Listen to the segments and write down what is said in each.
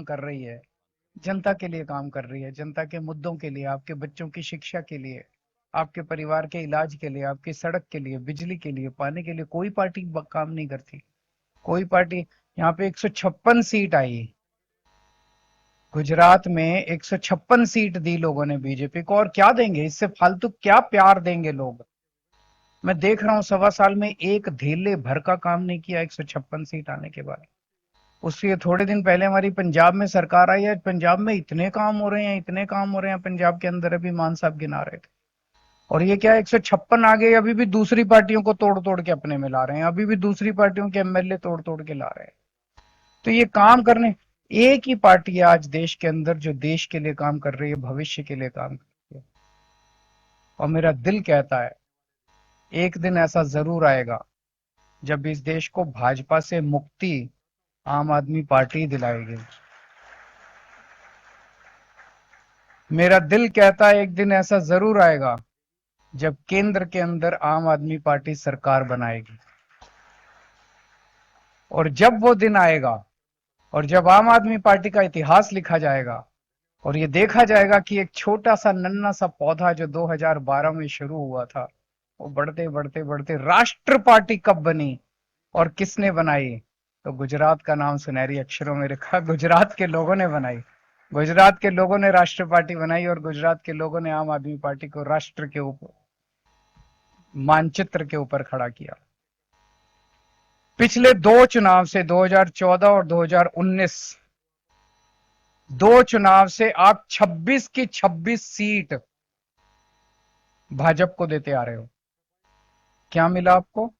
कर रही है, जनता के लिए काम कर रही है, जनता के मुद्दों के लिए, आपके बच्चों की शिक्षा के लिए, आपके परिवार के इलाज के लिए, आपकी सड़क के लिए, बिजली के लिए, पानी के लिए, कोई पार्टी काम नहीं करती। कोई पार्टी। यहाँ पे 156 सीट आई। गुजरात में 156 सीट दी लोगों ने बीजेपी को, और क्या देंगे इससे फालतू, क्या प्यार देंगे लोग। मैं देख रहा हूँ 1.25 साल में एक धेले भर का काम नहीं किया 156 सीट आने के बाद। उसके थोड़े दिन पहले हमारी पंजाब में सरकार आई है, पंजाब में इतने काम हो रहे हैं, इतने काम हो रहे हैं पंजाब के अंदर, अभी मान साहब गिना रहे थे। और ये क्या 156 आ गए, अभी भी दूसरी पार्टियों को तोड़ तोड़ के अपने में ला रहे हैं, अभी भी दूसरी पार्टियों के एमएलए तोड़ तोड़ के ला रहे हैं। तो ये काम करने, एक ही पार्टी है आज देश के अंदर जो देश के लिए काम कर रही है, भविष्य के लिए काम कर रही है। और मेरा दिल कहता है एक दिन ऐसा जरूर आएगा जब इस देश को भाजपा से मुक्ति आम आदमी पार्टी दिलाएगी। मेरा दिल कहता है एक दिन ऐसा जरूर आएगा जब केंद्र के अंदर आम आदमी पार्टी सरकार बनाएगी। और जब वो दिन आएगा और जब आम आदमी पार्टी का इतिहास लिखा जाएगा और ये देखा जाएगा कि एक छोटा सा नन्हा सा पौधा जो 2012 में शुरू हुआ था, वो बढ़ते बढ़ते बढ़ते राष्ट्र पार्टी कब बनी और किसने बनाई। तो गुजरात का नाम सुनहरी अक्षरों में लिखा, गुजरात के लोगों ने बनाई। गुजरात के लोगों ने राष्ट्र पार्टी बनाई और गुजरात के लोगों ने आम आदमी पार्टी को राष्ट्र के ऊपर, मानचित्र के ऊपर खड़ा किया। पिछले दो चुनाव से 2014 और 2019, दो चुनाव से आप 26 की 26 सीट भाजपा को देते आ रहे हो। क्या मिला आपको?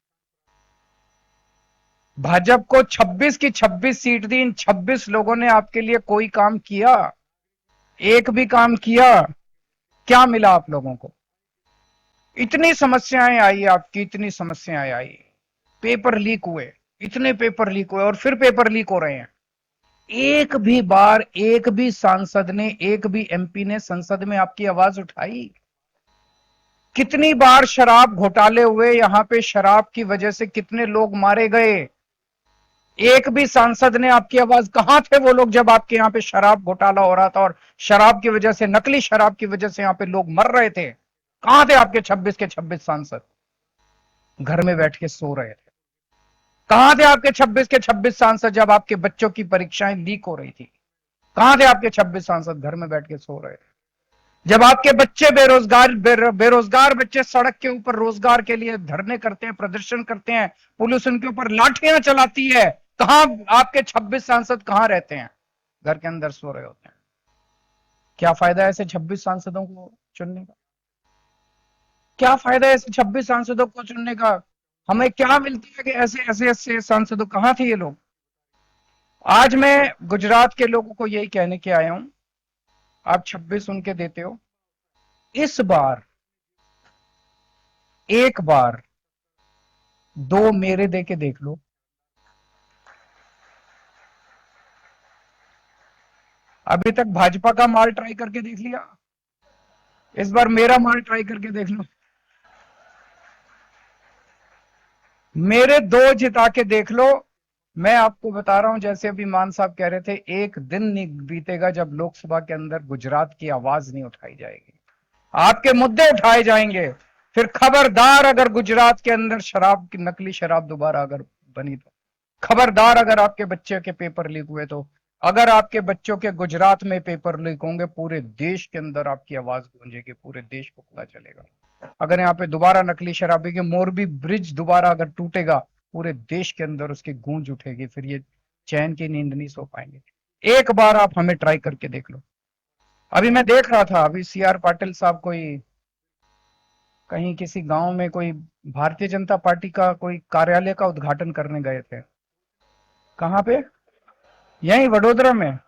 भाजपा को 26 की 26 सीट दी, इन 26 लोगों ने आपके लिए कोई काम किया? एक भी काम किया? क्या मिला आप लोगों को? इतनी समस्याएं आई आपकी, इतनी समस्याएं आई, पेपर लीक हुए, इतने पेपर लीक हुए और फिर पेपर लीक हो रहे हैं। एक भी बार एक भी सांसद ने, एक भी एमपी ने संसद में आपकी आवाज उठाई? कितनी बार शराब घोटाले हुए यहां पे, शराब की वजह से कितने लोग मारे गए? एक भी सांसद ने आपकी आवाज, कहां थे वो लोग जब आपके यहां पे शराब घोटाला हो रहा था और शराब की वजह से, नकली शराब की वजह से यहां पे लोग मर रहे थे? कहां थे आपके 26 के 26 सांसद? घर में बैठ के सो रहे थे। कहां थे आपके 26 के 26 सांसद जब आपके बच्चों की परीक्षाएं लीक हो रही थी? कहां थे आपके 26 सांसद? घर में बैठ के सो रहे थे। जब आपके बच्चे बेरोजगार बच्चे सड़क के ऊपर रोजगार के लिए धरने करते हैं, प्रदर्शन करते हैं, पुलिस उनके ऊपर लाठियां चलाती है, कहां आपके 26 सांसद कहां रहते हैं? घर के अंदर सो रहे होते हैं। क्या फायदा ऐसे 26 सांसदों को चुनने का? क्या फायदा ऐसे 26 सांसदों को चुनने का? हमें क्या मिलता है कि ऐसे ऐसे ऐसे सांसदों, कहां थे ये लोग? आज मैं गुजरात के लोगों को यही कहने के आया हूं, आप 26 उनके देते हो, इस बार एक बार दो मेरे दे के देख लो। अभी तक भाजपा का माल ट्राई करके देख लिया, इस बार मेरा माल ट्राई करके देख लो। मेरे दो जिता के देख लो। मैं आपको बता रहा हूं, जैसे अभी मान साहब कह रहे थे, एक दिन नहीं बीतेगा जब लोकसभा के अंदर गुजरात की आवाज नहीं उठाई जाएगी, आपके मुद्दे उठाए जाएंगे। फिर खबरदार अगर गुजरात के अंदर शराब की, नकली शराब दोबारा अगर बनी तो खबरदार। अगर आपके बच्चे के पेपर लीक हुए तो, अगर आपके बच्चों के गुजरात में पेपर लीक होंगे, पूरे देश के अंदर आपकी आवाज गूंजेगी, पूरे देश को पता चलेगा। अगर यहाँ पे दोबारा नकली शराबी के, मोरबी ब्रिज दोबारा अगर टूटेगा, पूरे देश के अंदर उसकी गूंज उठेगी, फिर ये चैन की नींद नहीं सो पाएंगे। एक बार आप हमें ट्राई करके देख लो। अभी मैं देख रहा था, अभी सीआर पाटिल साहब कोई कहीं किसी गांव में कोई भारतीय जनता पार्टी का कोई कार्यालय का उद्घाटन करने गए थे। कहां पे? यहीं वडोदरा में।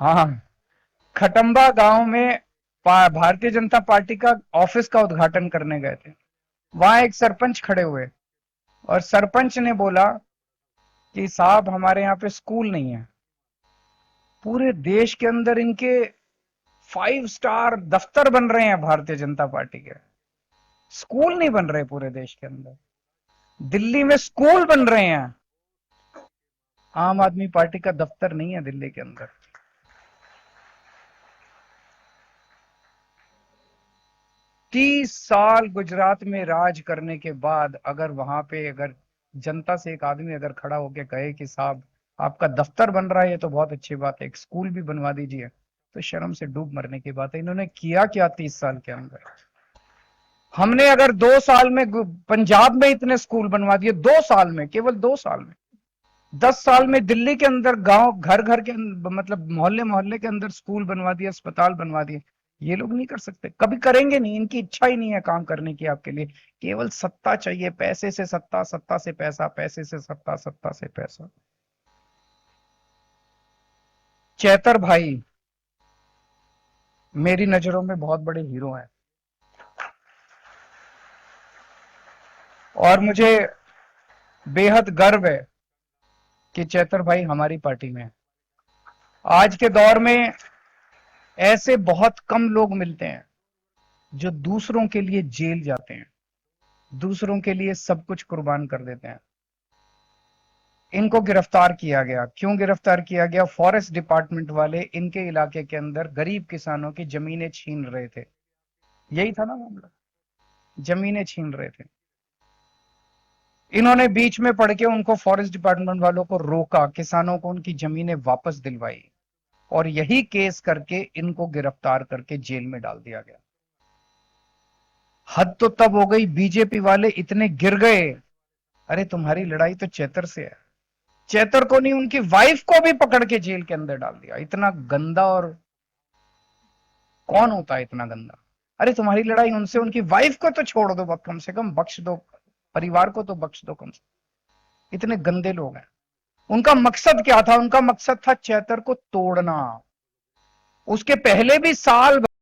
हाँ, खटंबा गांव में भारतीय जनता पार्टी का ऑफिस का उद्घाटन करने गए थे। वहां एक सरपंच खड़े हुए और सरपंच ने बोला कि साहब हमारे यहाँ पे स्कूल नहीं है। पूरे देश के अंदर इनके 5 स्टार दफ्तर बन रहे हैं भारतीय जनता पार्टी के, स्कूल नहीं बन रहे पूरे देश के अंदर। दिल्ली में स्कूल बन रहे हैं। आम आदमी पार्टी का दफ्तर नहीं है दिल्ली के अंदर। 30 साल गुजरात में राज करने के बाद अगर वहां पे अगर जनता से एक आदमी अगर खड़ा होकर कहे कि साहब आपका दफ्तर बन रहा है, ये तो बहुत अच्छी बात है, एक स्कूल भी बनवा दीजिए, तो शर्म से डूब मरने की बात है। इन्होंने किया क्या 30 साल के अंदर? हमने अगर 2 साल में पंजाब में इतने स्कूल बनवा दिए, 2 साल में, केवल 2 साल में। 10 साल में दिल्ली के अंदर गांव घर घर के मतलब मोहल्ले मोहल्ले के अंदर स्कूल बनवा दिए, अस्पताल बनवा दिए। ये लोग नहीं कर सकते, कभी करेंगे नहीं, इनकी इच्छा ही नहीं है काम करने की आपके लिए। केवल सत्ता चाहिए, पैसे से सत्ता, सत्ता से पैसा, पैसे से सत्ता, सत्ता से पैसा। चैतर भाई मेरी नजरों में बहुत बड़े हीरो हैं, और मुझे बेहद गर्व है कि चैतर भाई हमारी पार्टी में है। आज के दौर में ऐसे बहुत कम लोग मिलते हैं जो दूसरों के लिए जेल जाते हैं, दूसरों के लिए सब कुछ कुर्बान कर देते हैं। इनको गिरफ्तार किया गया, क्यों गिरफ्तार किया गया? फॉरेस्ट डिपार्टमेंट वाले इनके इलाके के अंदर गरीब किसानों की जमीनें छीन रहे थे। यही था ना मामला, जमीनें छीन रहे थे। इन्होंने बीच में पड़ के उनको, फॉरेस्ट डिपार्टमेंट वालों को रोका, किसानों को उनकी जमीनें वापस दिलवाई, और यही केस करके इनको गिरफ्तार करके जेल में डाल दिया गया। हद तो तब हो गई, बीजेपी वाले इतने गिर गए। अरे तुम्हारी लड़ाई तो चैतर से है, चैतर को नहीं, उनकी वाइफ को भी पकड़ के जेल के अंदर डाल दिया। इतना गंदा, और कौन होता है इतना गंदा? अरे तुम्हारी लड़ाई उनसे, उनकी वाइफ को तो छोड़ दो, कम से कम बख्श दो, परिवार को तो बख्श दो कम से कम। इतने गंदे लोग हैं। उनका मकसद क्या था? उनका मकसद था चैतर को तोड़ना। उसके पहले भी साल